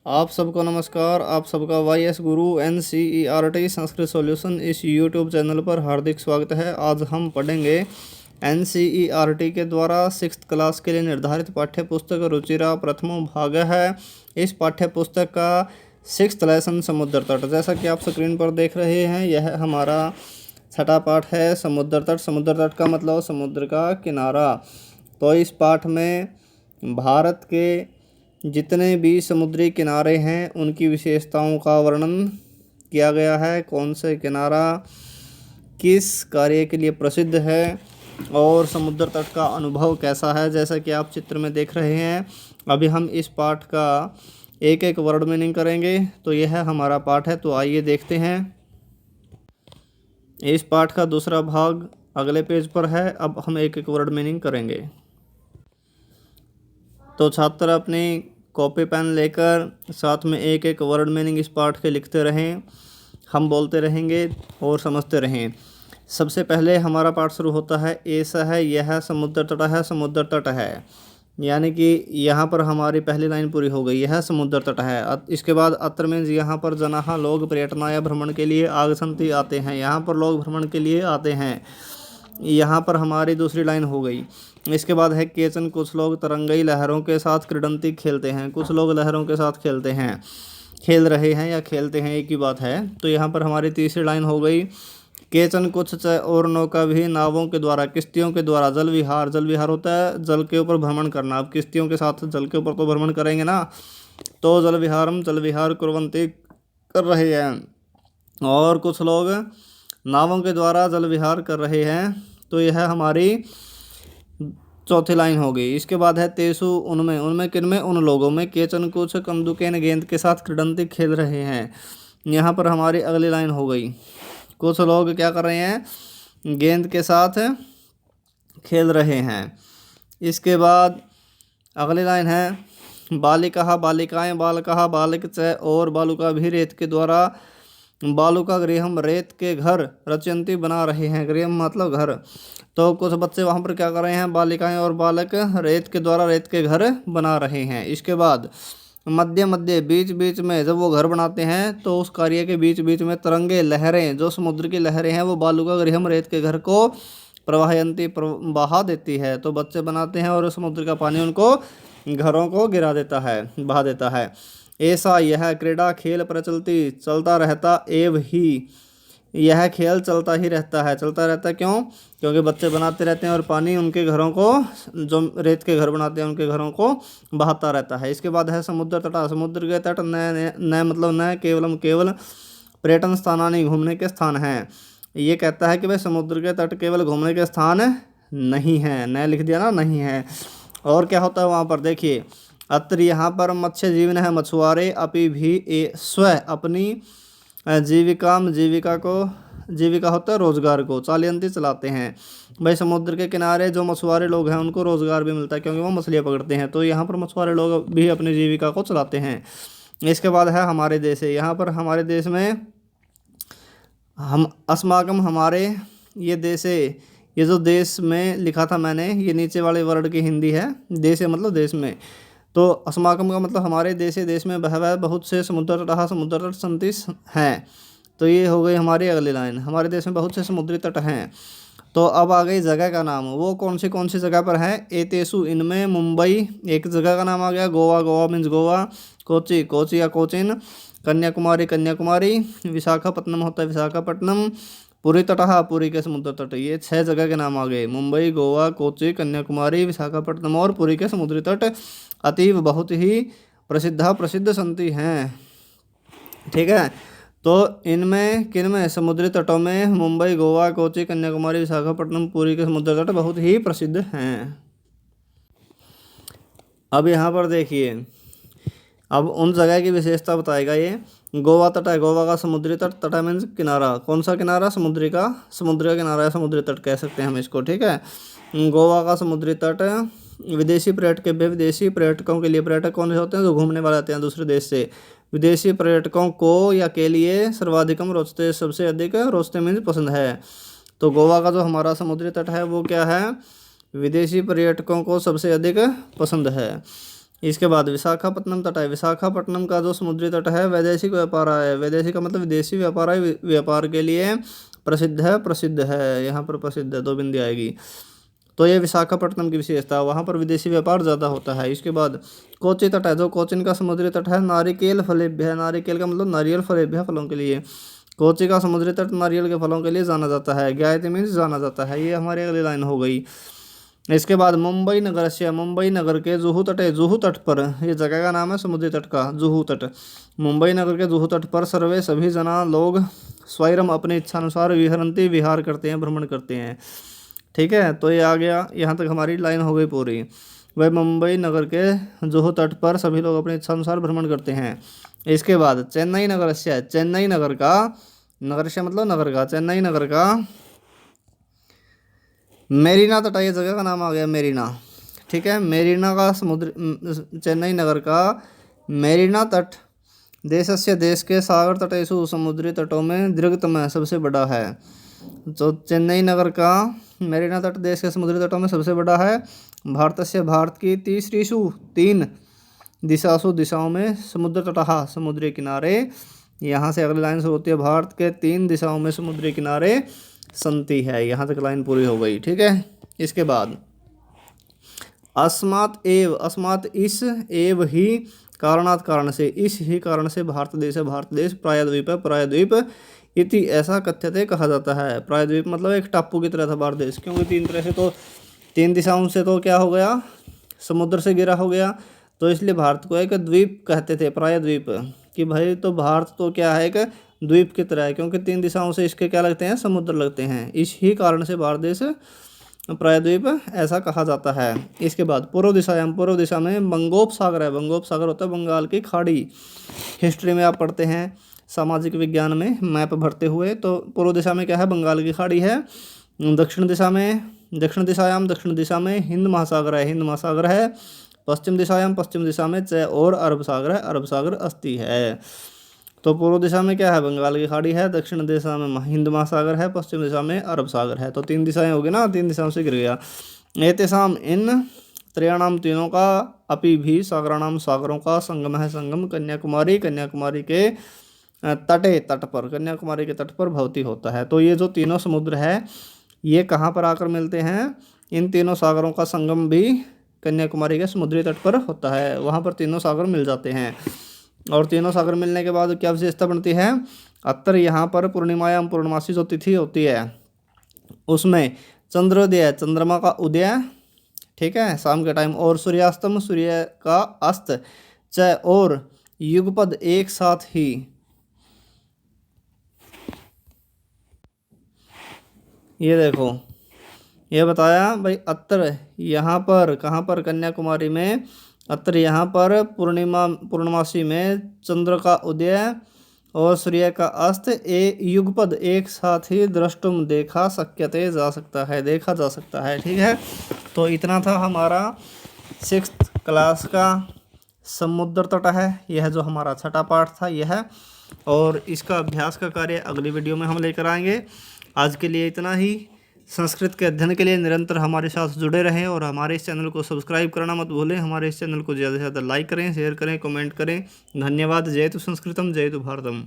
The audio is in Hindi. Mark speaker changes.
Speaker 1: आप सबको नमस्कार। आप सबका YS गुरु NCERT संस्कृत सॉल्यूशन इस यूट्यूब चैनल पर हार्दिक स्वागत है। आज हम पढ़ेंगे NCERT के द्वारा 6th क्लास के लिए निर्धारित पाठ्य पुस्तक रुचिरा प्रथम भाग है। इस पाठ्य पुस्तक का 6th लेसन समुद्र तट। जैसा कि आप स्क्रीन पर देख रहे हैं, यह हमारा छठा पाठ है समुद्र तट। समुद्र तट का मतलब समुद्र का किनारा। तो इस पाठ में भारत के जितने भी समुद्री किनारे हैं उनकी विशेषताओं का वर्णन किया गया है। कौन से किनारा किस कार्य के लिए प्रसिद्ध है और समुद्र तट का अनुभव कैसा है, जैसा कि आप चित्र में देख रहे हैं। अभी हम इस पाठ का एक एक वर्ड मीनिंग करेंगे। तो यह हमारा पाठ है, तो आइए देखते हैं। इस पाठ का दूसरा भाग अगले पेज पर है। अब हम एक एक वर्ड मीनिंग करेंगे। तो छात्र अपनी कॉपी पेन लेकर साथ में एक एक वर्ड मीनिंग इस पाठ के लिखते रहें। हम बोलते रहेंगे और समझते रहें। सबसे पहले हमारा पाठ शुरू होता है ऐसा है, यह समुद्र तट है। समुद्र तट है यानी कि यहाँ पर हमारी पहली लाइन पूरी हो गई। यह समुद्र तट है। इसके बाद अत्र मीन्स यहाँ पर जनाहा लोग पर्यटन या भ्रमण के लिए आगसंती आते हैं। यहाँ पर लोग भ्रमण के लिए आते हैं। यहाँ पर हमारी दूसरी लाइन हो गई। इसके बाद है केचन, कुछ लोग तरंगई लहरों के साथ क्रीडंती खेलते हैं। कुछ लोग लहरों के साथ खेलते हैं, खेल रहे हैं या खेलते हैं, एक ही बात है। तो यहाँ पर हमारी तीसरी लाइन हो गई। केचन कुछ और नौका भी नावों के द्वारा, किश्तियों के द्वारा जल विहार। जल विहार होता है जल के ऊपर भ्रमण करना। अब किश्तियों के साथ जल के ऊपर तो भ्रमण करेंगे ना, तो जल विहार कुर्वंती कर रहे हैं। और कुछ लोग नावों के द्वारा जल विहार कर रहे हैं। तो यह हमारी चौथी लाइन हो गई। इसके बाद है तेसु, उनमें। उनमें किन में? उन लोगों में। केचन कुछ कंदुकेन, गेंद के साथ क्रीडंती खेल रहे हैं। यहाँ पर हमारी अगली लाइन हो गई। कुछ लोग क्या कर रहे हैं? गेंद के साथ खेल रहे हैं। इसके बाद अगली लाइन है बालिका, बालिकाएं, बालका, बालक च और बालुका भी रेत के द्वारा बालुका गृहम, रेत के घर रचयंती बना रहे हैं। गृहम मतलब घर। तो कुछ बच्चे वहाँ पर क्या कर रहे हैं? बालिकाएं और बालक रेत के द्वारा रेत के घर बना रहे हैं। इसके बाद मध्य मध्य, बीच बीच में जब वो घर बनाते हैं तो उस कार्य के बीच बीच में तरंगे, लहरें, जो समुद्र की लहरें हैं वो बालुका गृहम, रेत के घर को प्रवाहयंती, बहा देती है। तो बच्चे बनाते हैं और समुद्र का पानी उनको घरों को गिरा देता है, बहा देता है। ऐसा यह क्रीड़ा खेल प्रचलती, चलता रहता एव ही। यह खेल चलता ही रहता है। चलता रहता क्यों? क्योंकि बच्चे बनाते रहते हैं और पानी उनके घरों को, जो रेत के घर बनाते हैं उनके घरों को बहाता रहता है। इसके बाद है समुद्र तट। समुद्र के तट न मतलब न केवलम, केवल पर्यटन स्थानानि, घूमने के स्थान हैं। ये कहता है कि भाई समुद्र के तट केवल घूमने के स्थान नहीं है। न लिख दिया ना, नहीं है। और क्या होता है वहाँ पर? देखिए अत्र, यहाँ पर मत्स्य जीवन है, मछुआरे। अपि भी स्व, अपनी जीविका को, जीविका होता है रोजगार को, चालियंती चलाते हैं। भाई समुद्र के किनारे जो मछुआरे लोग हैं उनको रोजगार भी मिलता है क्योंकि वो मछलियाँ पकड़ते हैं। तो यहाँ पर मछुआरे लोग भी अपनी जीविका को चलाते हैं। इसके बाद है हमारे देश है। यहाँ पर हमारे देश में हम अस्माकम, हमारे, ये देश है। ये जो देश में लिखा था मैंने, ये नीचे वाले वर्ड की हिंदी है। देश है मतलब देश में। तो अस्माकम का मतलब हमारे देश है। देश में बहवह बहुत से समुद्र तट, समुद्र तट संतीस हैं। तो ये हो गई हमारी अगली लाइन। हमारे देश में बहुत से समुद्री तट हैं। तो अब आ गई जगह का नाम। वो कौन सी जगह पर है? एतेसु, इनमें। मुंबई एक जगह का नाम आ गया। गोवा, गोवा मीन्स गोवा। कोची, कोची या कोचिन। कन्याकुमारी, कन्याकुमारी। विशाखापट्टनम होता है विशाखापट्टनम। पुरी तटहा, पुरी के समुद्र तट। ये 6 जगह के नाम आ गए। मुंबई, गोवा, कोची, कन्याकुमारी, विशाखापट्टनम और पुरी के समुद्री तट अतीव बहुत ही प्रसिद्ध संति हैं। ठीक है। तो इनमें किन में? समुद्री तटों में मुंबई, गोवा, कोची, कन्याकुमारी, विशाखापट्टनम, पुरी के समुद्र तट बहुत ही प्रसिद्ध हैं। अब यहाँ पर देखिए, अब उन जगह की विशेषता बताएगा ये। गोवा तट है। गोवा का समुद्री तट, तट मीन्स किनारा। कौन सा किनारा? समुद्र का किनारा है, समुद्री तट कह सकते हैं हम इसको। ठीक है। गोवा का समुद्री तट विदेशी पर्यटकों के लिए, पर्यटक कौन से होते हैं? जो घूमने वाले आते हैं दूसरे देश से। विदेशी पर्यटकों को या के लिए सर्वाधिकम रोचते, सबसे अधिक रोचते मीन्स पसंद है। तो गोवा का जो हमारा समुद्री तट है वो क्या है? विदेशी पर्यटकों को सबसे अधिक पसंद है। इसके बाद विशाखापट्टनम तट है। विशाखापट्टनम का जो समुद्री तट है वैदेशिक व्यापार है, वैदेशिक का मतलब विदेशी व्यापार है, व्यापार के लिए प्रसिद्ध है, प्रसिद्ध है, यहाँ पर प्रसिद्ध है, दो बिंदी आएगी। तो ये विशाखापट्टनम की विशेषता है, वहाँ पर विदेशी व्यापार ज़्यादा होता है। इसके बाद कोची तट है, जो कोचिन का समुद्री तट है, नारिकेल फलेभ्य है, नारिकेल का मतलब नारियल फलेभ्य फलों के लिए। कोची का समुद्री तट नारियल के फलों के लिए जाना जाता है, ज्ञायते मीन्स जाना जाता है। ये हमारी अगली लाइन हो गई। इसके बाद मुंबई नगर से, मुंबई नगर के जुहू तट है, जुहू तट पर, ये जगह का नाम है समुद्री तट का, जुहू तट। मुंबई नगर के जुहू तट पर सर्वे सभी जना लोग स्वयं अपनी इच्छानुसार विहरंती विहार करते हैं, भ्रमण करते हैं। ठीक है, तो ये आ गया, यहाँ तक हमारी लाइन हो गई पूरी। वह मुंबई नगर के जुहू तट पर सभी लोग अपने इच्छानुसार भ्रमण करते हैं। इसके बाद चेन्नई नगर से, चेन्नई नगर का, नगर से मतलब नगर का, चेन्नई नगर का मेरीना तट, ये जगह का नाम आ गया मेरीना। ठीक है, मेरीना का समुद्र, चेन्नई नगर का मेरीना तट देशस्य, देश के सागर तटेषु, समुद्री तटों में दीर्घतम है, सबसे बड़ा है। जो चेन्नई नगर का मेरीना तट देश के समुद्री तटों में सबसे बड़ा है। भारत से, भारत की तीसरीसु, 3 दिशासु, दिशाओं में, समुद्र तटहा, समुद्री किनारे। यहाँ से अगली लाइन शुरू होती है, भारत के 3 दिशाओं में समुद्री किनारे संति है। यहाँ तक लाइन पूरी हो गई। ठीक है, इसके बाद अस्मात् एव, अस्मात् इस, एव ही, कारणात् कारण से, इस ही कारण से भारत देश है, भारत देश प्रायद्वीप है, प्रायद्वीप इति ऐसा कथ्यते कहा जाता है। प्रायद्वीप मतलब एक टापू की तरह था भारत देश, क्योंकि 3 तरह से तो 3 दिशाओं से तो क्या हो गया, समुद्र से घिरा हो गया, तो इसलिए भारत को एक द्वीप कहते थे, प्रायद्वीप, कि भाई तो भारत तो क्या है, एक द्वीप की तरह है, क्योंकि 3 दिशाओं से इसके क्या लगते हैं, समुद्र लगते हैं। इस ही कारण से भारत देश प्रायद्वीप ऐसा कहा जाता है। इसके बाद पूर्व दिशायाम, पूर्व दिशा में बंगोपसागर है, बंगोपसागर होता है बंगाल की खाड़ी। हिस्ट्री में आप पढ़ते हैं, सामाजिक विज्ञान में मैप भरते हुए, तो पूर्व दिशा में क्या है, बंगाल की खाड़ी है। दक्षिण दिशा में, दक्षिण दिशायाम, दक्षिण दिशा में हिंद महासागर है, हिंद महासागर है। पश्चिम दिशायाम, पश्चिम दिशा में चय और अरब सागर है, अरब सागर अस्थि है। तो पूर्व दिशा में क्या है, बंगाल की खाड़ी है, दक्षिण दिशा में हिंद महासागर है, पश्चिम दिशा में अरब सागर है। तो 3 दिशाएं होगी ना, 3 दिशाओं से गिर गया। एतेषाम, इन त्रयाणाम, तीनों का, अपि भी, सागराणाम, सागरों का, संगम है, संगम कन्याकुमारी, कन्याकुमारी के तटे, तट पर, कन्याकुमारी के तट पर भवती होता है। तो ये जो तीनों समुद्र है ये कहाँ पर आकर मिलते हैं, इन तीनों सागरों का संगम भी कन्याकुमारी के समुद्री तट पर होता है, वहाँ पर तीनों सागर मिल जाते हैं। और तीनों सागर मिलने के बाद क्या विशेषता बनती है, अत्तर यहाँ पर पूर्णिमायाम, पूर्णमासी जो तिथि होती है उसमें चंद्रोदय, चंद्रमा का उदय, ठीक है, शाम के टाइम, और सूर्यास्तम, सूर्य का अस्त, च और युगपद एक साथ ही। ये देखो, ये बताया भाई, अत्तर यहाँ पर, कहाँ पर, कन्याकुमारी में, अत्र यहाँ पर पूर्णमासी में चंद्र का उदय और सूर्य का अस्त युगपद एक साथ ही द्रष्टुम, देखा शक्यते, जा सकता है, देखा जा सकता है। ठीक है, तो इतना था हमारा 6th क्लास का समुद्र तट है, यह जो हमारा 6ठा पाठ था यह, और इसका अभ्यास का कार्य अगली वीडियो में हम लेकर आएंगे। आज के लिए इतना ही। संस्कृत के अध्ययन के लिए निरंतर हमारे साथ जुड़े रहें और हमारे इस चैनल को सब्सक्राइब करना मत भूलें। हमारे इस चैनल को ज़्यादा से ज़्यादा लाइक करें, शेयर करें, कमेंट करें। धन्यवाद। जय तु संस्कृतम, जय तु भारतम।